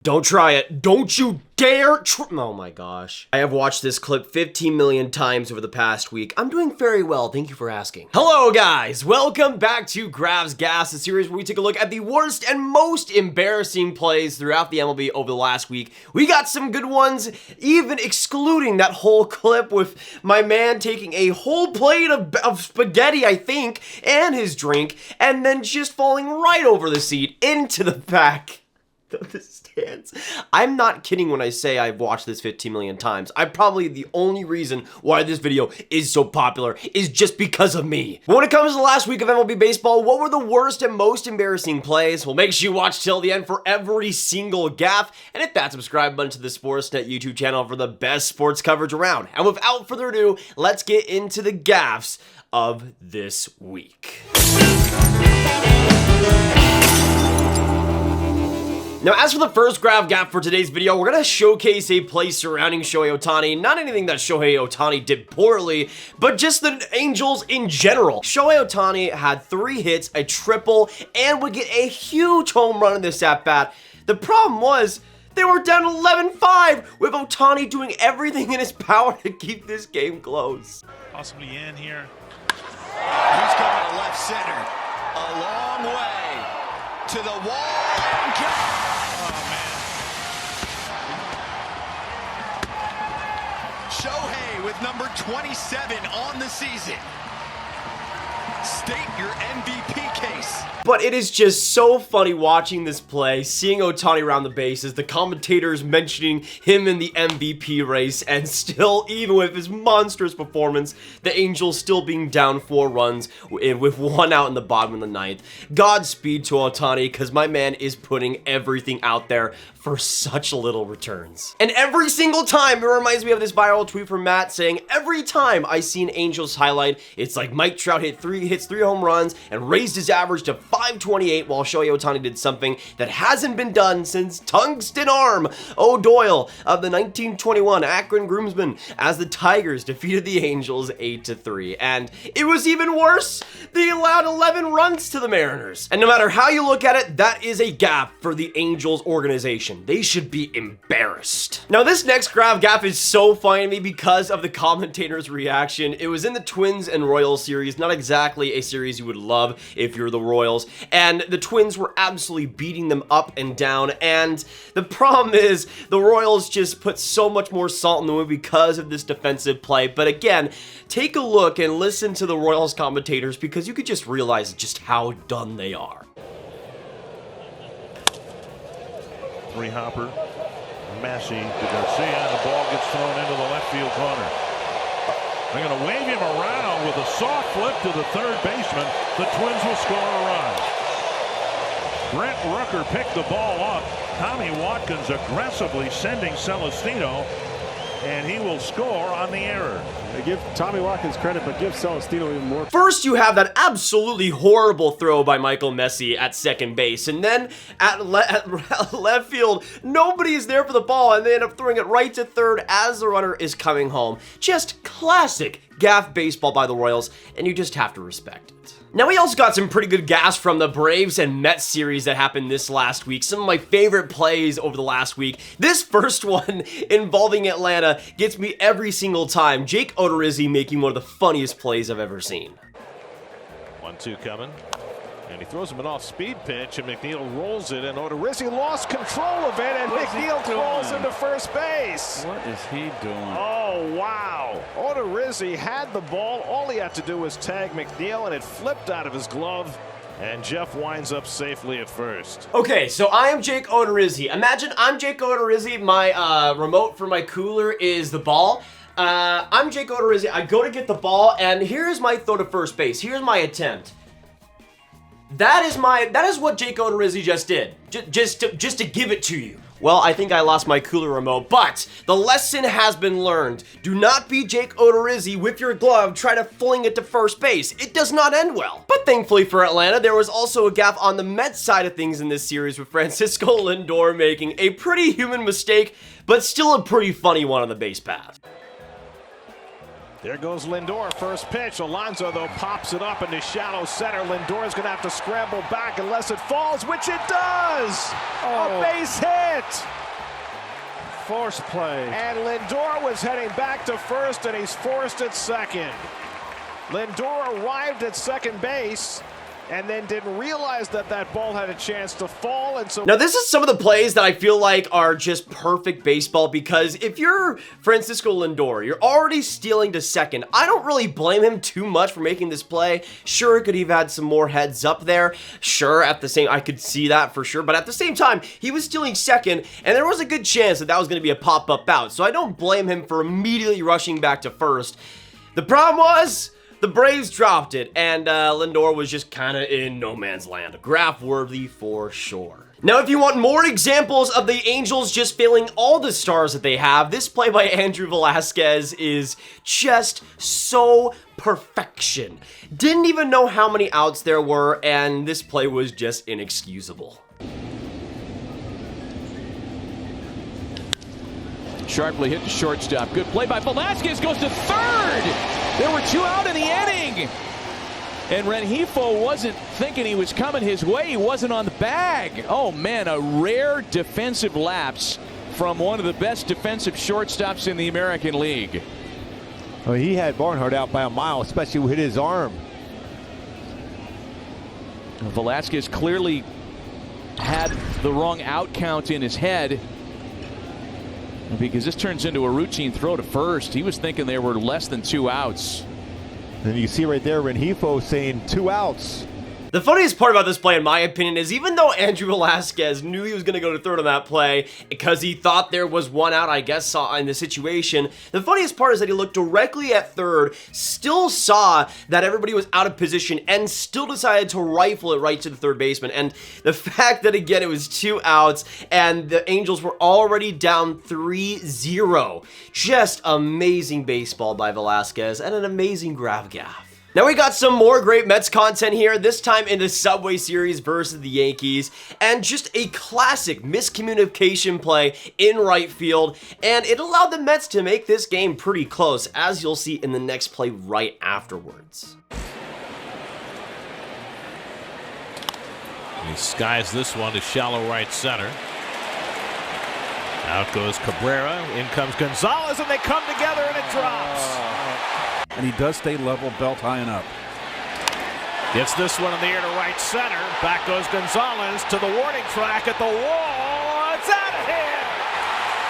Don't try it. Don't you dare oh my gosh. I have watched this clip 15 million times over the past week. I'm doing very well, thank you for asking. Hello guys, welcome back to Grav's Gas, a series where we take a look at the worst and most embarrassing plays throughout the MLB over the last week. We got some good ones, even excluding that whole clip with my man taking a whole plate of spaghetti, I think, and his drink, and then just falling right over the seat into the back of the stands. I'm not kidding when I say I've watched this 15 million times. I'm probably the only reason why this video is so popular is just because of me. But when it comes to the last week of MLB baseball, what were the worst and most embarrassing plays? Well, make sure you watch till the end for every single gaff, and hit that subscribe button to the Sportsnet YouTube channel for the best sports coverage around. And without further ado, let's get into the gaffes of this week. Now, as for the first Grav gap for today's video, we're going to showcase a play surrounding Shohei Ohtani. Not anything that Shohei Ohtani did poorly, but just the Angels in general. Shohei Ohtani had 3 hits, a triple, and would get a huge home run in this at-bat. The problem was, they were down 11-5, with Ohtani doing everything in his power to keep this game close. Possibly in here. He's going to left center. A long way to the wall. Shohei with number 27 on the season. State your MVP case. But it is just so funny watching this play, seeing Ohtani around the bases, the commentators mentioning him in the MVP race, and still, even with his monstrous performance, the Angels still being down 4 runs with 1 out in the bottom of the 9th. Godspeed to Ohtani, because my man is putting everything out there for such little returns. And every single time, it reminds me of this viral tweet from Matt saying, every time I see an Angels highlight, it's like Mike Trout hits 3 home runs and raised his average to 528, while Shohei Ohtani did something that hasn't been done since Tungsten Arm O'Doyle of the 1921 Akron Groomsmen as the Tigers defeated the Angels 8-3. And it was even worse, they allowed 11 runs to the Mariners. And no matter how you look at it, that is a gap for the Angels organization. They should be embarrassed. Now this next Grav gap is so funny to me because of the commentator's reaction. It was in the Twins and Royals series, not exactly a series you would love if you're the Royals, and the Twins were absolutely beating them up and down, and the problem is the Royals just put so much more salt in the wound because of this defensive play. But again, take a look and listen to the Royals commentators because you could just realize just how done they are. 3-hopper, Massey to Garcia, and the ball gets thrown into the left field corner. They're going to wave him around with a soft flip to the third baseman. The Twins will score a run. Brent Rucker picked the ball up. Tommy Watkins aggressively sending Celestino, and he will score on the error. They give Tommy Watkins credit, but give Celestino even more. First, you have that absolutely horrible throw by Michael Messi at second base, and then at left field, nobody is there for the ball, and they end up throwing it right to third as the runner is coming home. Just classic gaff baseball by the Royals, and you just have to respect it. Now, we also got some pretty good gas from the Braves and Mets series that happened this last week. Some of my favorite plays over the last week. This first one involving Atlanta gets me every single time. Jake Ohtani making one of the funniest plays I've ever seen. 1-2 coming. And he throws him an off-speed pitch, and McNeil rolls it, and Ohtani lost control of it, and McNeil crawls into first base. What is he doing? Oh, wow. Ohtani had the ball. All he had to do was tag McNeil, and it flipped out of his glove, and Jeff winds up safely at first. Okay, so I am Jake Ohtani. Imagine I'm Jake Ohtani. My remote for my cooler is the ball. I'm Jake Ohtani. I go to get the ball, and here's my throw to first base. Here's my attempt. That is what Jake Ohtani just did. Just to give it to you. Well, I think I lost my cooler remote, but the lesson has been learned. Do not be Jake Ohtani with your glove, try to fling it to first base. It does not end well. But thankfully for Atlanta, there was also a gap on the Mets side of things in this series with Francisco Lindor making a pretty human mistake, but still a pretty funny one on the base path. There goes Lindor, first pitch. Alonso, though, pops it up into shallow center. Lindor's going to have to scramble back unless it falls, which it does! A base hit! Force play. And Lindor was heading back to first, and he's forced at second. Lindor arrived at second base and then didn't realize that that ball had a chance to fall, and so... Now, this is some of the plays that I feel like are just perfect baseball, because if you're Francisco Lindor, you're already stealing to second. I don't really blame him too much for making this play. Sure, could he have had some more heads up there? Sure, I could see that for sure, but at the same time, he was stealing second, and there was a good chance that that was going to be a pop-up out, so I don't blame him for immediately rushing back to first. The problem was... the Braves dropped it, and Lindor was just kind of in no man's land. Graph worthy for sure. Now, if you want more examples of the Angels just failing all the stars that they have, this play by Andrew Velazquez is just so perfection. Didn't even know how many outs there were, and this play was just inexcusable. Sharply hit to shortstop. Good play by Velazquez. Goes to third. There were 2 out in the inning. And Rengifo wasn't thinking he was coming his way. He wasn't on the bag. Oh, man, a rare defensive lapse from one of the best defensive shortstops in the American League. Well, he had Barnhart out by a mile, especially with his arm. Velazquez clearly had the wrong out count in his head, because this turns into a routine throw to first. He was thinking there were less than 2 outs. And you see right there Rengifo saying 2 outs. The funniest part about this play, in my opinion, is even though Andrew Velazquez knew he was going to go to third on that play because he thought there was 1 out, I guess, in the situation, the funniest part is that he looked directly at third, still saw that everybody was out of position, and still decided to rifle it right to the third baseman. And the fact that, again, it was 2 outs, and the Angels were already down 3-0. Just amazing baseball by Velazquez, and an amazing Grav gaff. Now we got some more great Mets content here, this time in the Subway Series versus the Yankees, and just a classic miscommunication play in right field, and it allowed the Mets to make this game pretty close, as you'll see in the next play right afterwards. He skies this one to shallow right center. Out goes Cabrera, in comes Gonzalez, and they come together and it drops. And he does stay level, belt high and up. Gets this one in the air to right center. Back goes Gonzalez to the warning track at the wall. It's out of here.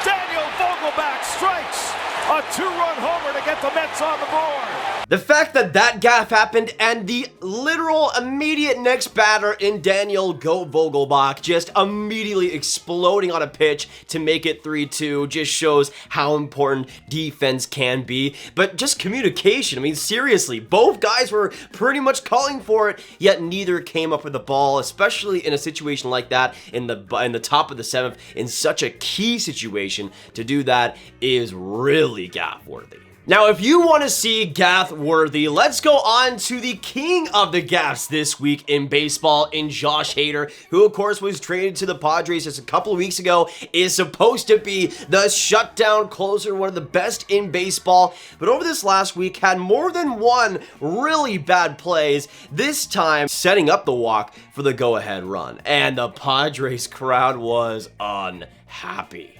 Daniel Vogelbach strikes a 2-run homer to get the Mets on the board. The fact that that gaff happened and the literal immediate next batter in Daniel Vogelbach just immediately exploding on a pitch to make it 3-2 just shows how important defense can be. But just communication, I mean, seriously, both guys were pretty much calling for it, yet neither came up with the ball, especially in a situation like that in the top of the 7th, in such a key situation. To do that is really gaff worthy. Now, if you want to see gaff worthy, let's go on to the king of the gaffes this week in baseball, in Josh Hader, who of course was traded to the Padres just a couple of weeks ago, is supposed to be the shutdown closer, one of the best in baseball, but over this last week had more than 1 really bad plays, this time setting up the walk for the go-ahead run, and the Padres crowd was unhappy.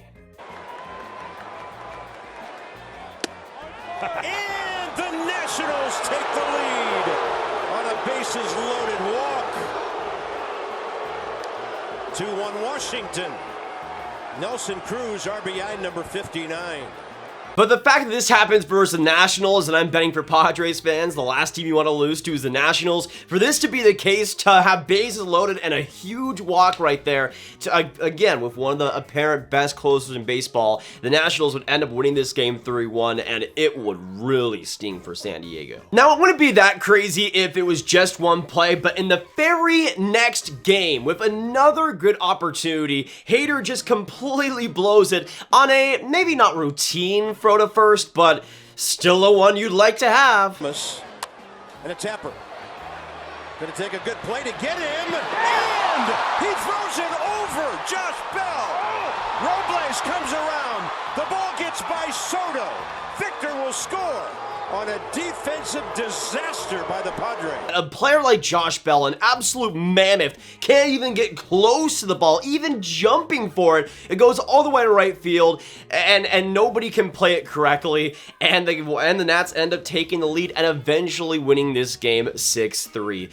And the Nationals take the lead on a bases-loaded walk. 2-1 Washington. Nelson Cruz, RBI number 59. But the fact that this happens versus the Nationals, and I'm betting for Padres fans, the last team you want to lose to is the Nationals, for this to be the case, to have bases loaded and a huge walk right there, to, again, with one of the apparent best closers in baseball, the Nationals would end up winning this game 3-1, and it would really sting for San Diego. Now, it wouldn't be that crazy if it was just 1 play, but in the very next game, with another good opportunity, Hader just completely blows it on a, maybe not routine throw to first, but still a one you'd like to have. And a tapper. Gonna take a good play to get him, and he throws it over Josh Bell. Robles comes around. The ball gets by Soto. Victor will score. on a defensive disaster by the Padres. A player like Josh Bell, an absolute mammoth, can't even get close to the ball, even jumping for it. It goes all the way to right field, and nobody can play it correctly, and the Nats end up taking the lead and eventually winning this game 6-3.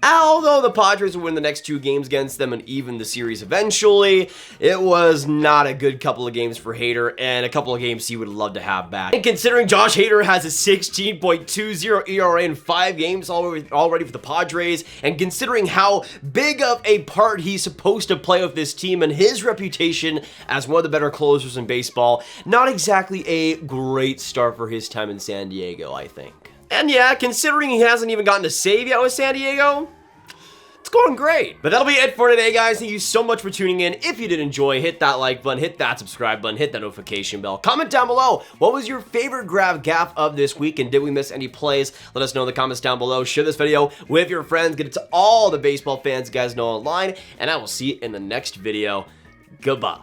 Although the Padres would win the next 2 games against them and even the series eventually, it was not a good couple of games for Hader, and a couple of games he would love to have back. And considering Josh Hader has a 16.20 ERA in 5 games already for the Padres, and considering how big of a part he's supposed to play with this team and his reputation as one of the better closers in baseball, not exactly a great start for his time in San Diego, I think. And yeah, considering he hasn't even gotten a save yet with San Diego, it's going great. But that'll be it for today, guys. Thank you so much for tuning in. If you did enjoy, hit that like button, hit that subscribe button, hit that notification bell. Comment down below, what was your favorite Grav gaff of this week, and did we miss any plays? Let us know in the comments down below. Share this video with your friends. Get it to all the baseball fans you guys know online, and I will see you in the next video. Goodbye.